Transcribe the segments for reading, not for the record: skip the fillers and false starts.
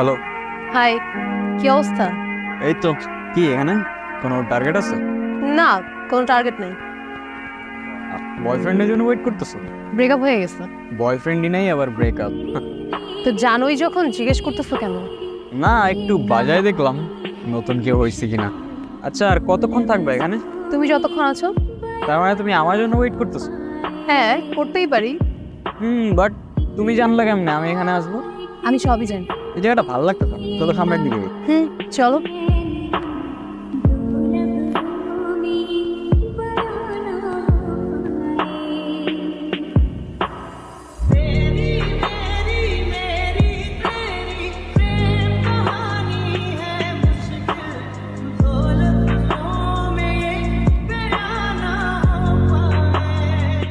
Hello. High, কি অবস্থা? এই তো। কি এখানে কোনো টার্গেট আছে? না, কোনো টার্গেট নেই। বয়ফ্রেন্ডের জন্য ওয়েট করতেছো? ব্রেকআপ হয়ে গেছে। বয়ফ্রেন্ডই নাই আবার ব্রেকআপ? তো জানোই যখন জিজ্ঞেস করতেছো কেন? না, একটু বাজায় দেখলাম নতুন কেউ হয়েছে কিনা। আচ্ছা, আর কতক্ষণ থাকবে এখানে? তুমি যতক্ষণ আছো। তার মানে তুমি আমার জন্য ওয়েট করতেছো? হ্যাঁ, করতেই পারি। বাট তুমি জানলে কেমনে আমি এখানে আসবো? আমি সবই জানি। এই জায়গাটা ভালো লাগতো না, চলো সামনের দিকে যাই। চলো।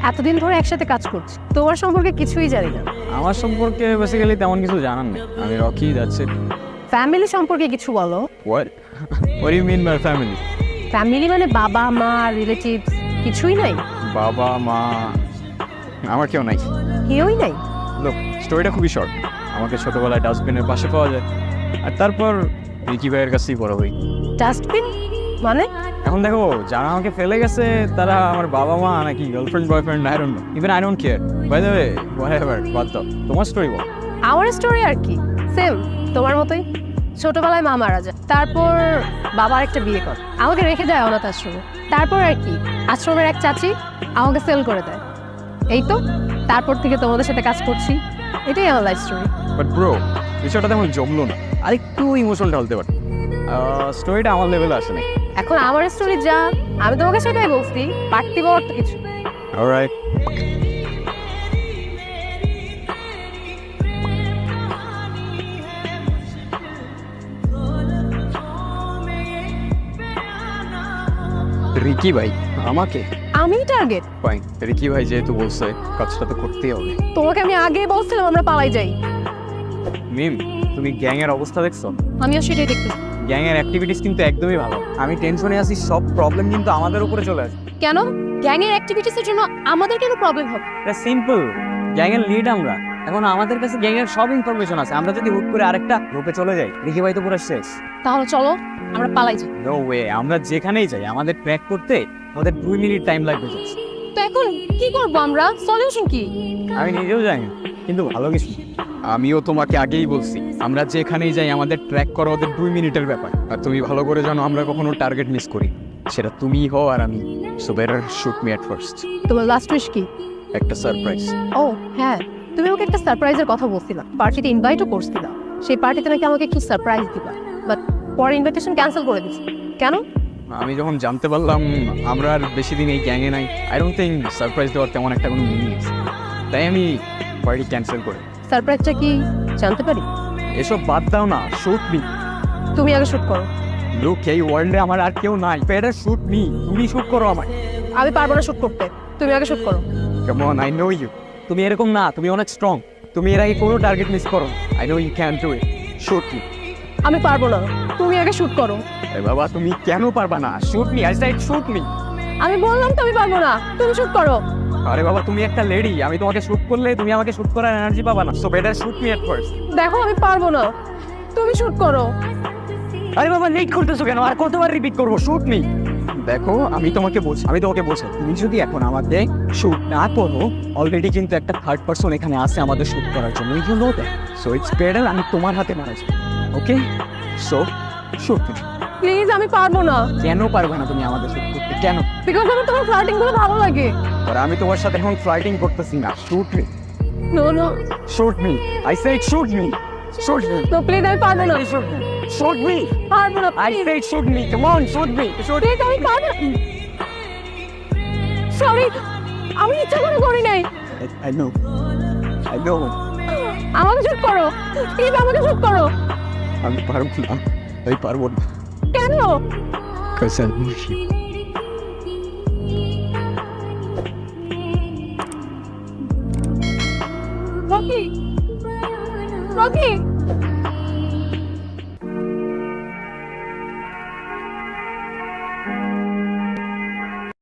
এতদিন ধরে একসাথে কাজ করছি, তোমার সম্পর্কে কিছুই জানি না। আমার সম্পর্কে বেসিক্যালি তেমন কিছু জানার নেই, আমি রকি, দ্যাটস ইট। ফ্যামিলি সম্পর্কে কিছু বলো। What what you mean by family? Family মানে বাবা মা রিলেটিভস কিছুই নাই? বাবা মা আমার কেউ নাই। কেউই নাই? লোক, স্টোরিটা খুবই শর্ট। আমাকে ছোটবেলায় ডাস্টবিনের পাশে পাওয়া যায়, আর তারপর রিকি ভাইয়ের কাছেই বড় হই। ডাস্টবিন মানে? এখন দেখো, যারা আমাকে ফেলে গেছে তারা আমার বাবা মা নাকি girlfriend boyfriend, I don't know, even I don't care. By the way, whatever, বাদ দাও, তোমার স্টোরি বল। আমার স্টোরি আর কি, সেম তোমার মতোই। ছোটবেলায় মা মারা যায়, তারপর বাবার একটা বিয়ে করে আমাকে রেখে যায় অনাথ আশ্রমে। তারপর আর কি, আশ্রমের এক চাচি আমাকে সেল করে দেয়। এই তো, তারপর থেকে তোমাদের সাথে কাজ করছি। এটাই আমার লাইফ স্টোরি। বাট ব্রো, বিষয়টা তেমন জমলো না, আর একটু ইমোশন ঢালতে পারো। স্টোরিটা আমার লেভেলে আসে নাই। এখন আমার স্টোরি যা, আমি তোমাকে সেটাই বলছি, বাড়তি বলার তো কিছু। অলরাইট। রিকি ভাই আমাকে? আমি টার্গেট? ফাইন, রিকি ভাই যেহেতু বলছে কাজটা তো করতেই হবে। তোমাকে আমি আগেই বলছিলাম আমরা পালাই যাই। মিম, তুমি গ্যাং এর অবস্থা দেখছো? আমিও সেটাই দেখতেছি। গ্যাং এর অ্যাক্টিভিটিস কিন্তু একদমই ভালো। আমি টেনশনে আছি, সব প্রবলেম কিন্তু আমাদের উপরে চলে আসে। কেন? গ্যাং এর অ্যাক্টিভিটিসের জন্য আমাদের কেন প্রবলেম হবে? এটা সিম্পল, গ্যাং এর লিড আমরা। এখন আমাদের কাছে গ্যাং এর সব ইনফরমেশন আছে। আমরা যদি হুট করে আরেকটা গ্রুপে চলে যাই, রিকি ভাই তো পুরো শেষ। তাহলে চলো আমরা পালাই যাই। নো ওয়ে, আমরা যেখানেই যাই আমাদের ট্র্যাক করতে আমাদের 2 মিনিট টাইম লাগবে just। তো এখন কি করব আমরা? সলিউশন কি? আমি নিজেও জানি না, কিন্তু ভালো কিছু। আমিও তোমাকে আগেই বলছি, আমরা যেখানেই যাই আমাদের ট্র্যাক করা ওদের 2 মিনিটের ব্যাপার। আর তুমি ভালো করে জানো আমরা কখনো টার্গেট মিস করি, সেটা তুমি হও আর আমি। So better shoot me at first. তোমার লাস্ট উইশ কি? একটা সারপ্রাইজ। ও হ্যাঁ, তুমি আমাকে একটা সারপ্রাইজের কথা বলছিলা, পার্টিতে ইনভাইটও করছিলা। সেই পার্টিতে নাকি আমাকে কি সারপ্রাইজ দিবা, বাট পরে ইনভিটেশন ক্যান্সেল করে দিছি। কেন? আমি যখন জানতে পারলাম আমরা আর বেশি দিন এই গ্যাংয়ে নাই, আই ডোন্ট থিঙ্ক সারপ্রাইজ দেওয়ার তেমন একটা কোনো মিনিং আছে, তাই আমি পার্টি ক্যান্সেল করে। সারপ্রাইজটা কি জানতে পারি? এসব বাদ দাও না, শুট মি। তুমি আগে শুট করো। লোক, এই ওয়ার্ল্ডে আমার আর কেউ নাই, বেটার শুট মি। তুমি শুট করো আমায়। আমি পারবো না শুট করতে, তুমি আগে শুট করো। Come on, I know you. তুমি এরকম না, তুমি অনেক স্ট্রং। তুমি এর আগে কোনো টার্গেট মিস করো। I know you can do it. Shoot me. আমি পারবো না, তুমি আগে শুট করো। এ বাবা, তুমি কেন পারবা না? Shoot me, I said shoot me. আমি বললাম তো আমি পারবো না, তুমি শুট করো। আরে বাবা, তুমি একটা লেডি, আমি তোমাকে শুট করলে তুমি আমাকে শুট করার এনার্জি পাবা না। So better shoot me at first. দেখো আমি পারবো না, তুমি শুট করো। আরে বাবা, লেট করতেছো কেন? আর কতবার রিপিট করবো? Shoot me. দেখো, আমি তোমাকে বলছি, তুমি যদি এখন আমাকে শুট না করো, অলরেডি কিন্তু একটা থার্ড পারসন এখানে আছে আমাদের শুট করার জন্য। You know that. So it's better আমি তোমার হাতে মারা যাই। Okay, so shoot me. Please, আমি পারবো না। কেন পারবে না তুমি আমাদের শুট করতে? কেন? বিকজ আমার তোমার ফ্লার্টিং গুলো ভালো লাগে। আর আমি তোমার সাথে এখন ফ্লার্টিং করতেছি না। Shoot me. No no shoot me, I said shoot me. Shoot me. No, please আমি পারবো না। Shoot me. Shoot me. পারবো না, I said shoot me. Come on, shoot me. Shoot me. Please আমি পারবো না। সরি, আমি ইচ্ছা করে করি নাই। I know. I know. আমাকে শুট করো, প্লিজ আমাকে শুট করো। আমি পারবো না। আমি পারবো না। কেন? Because I love you. Rocky, Rocky.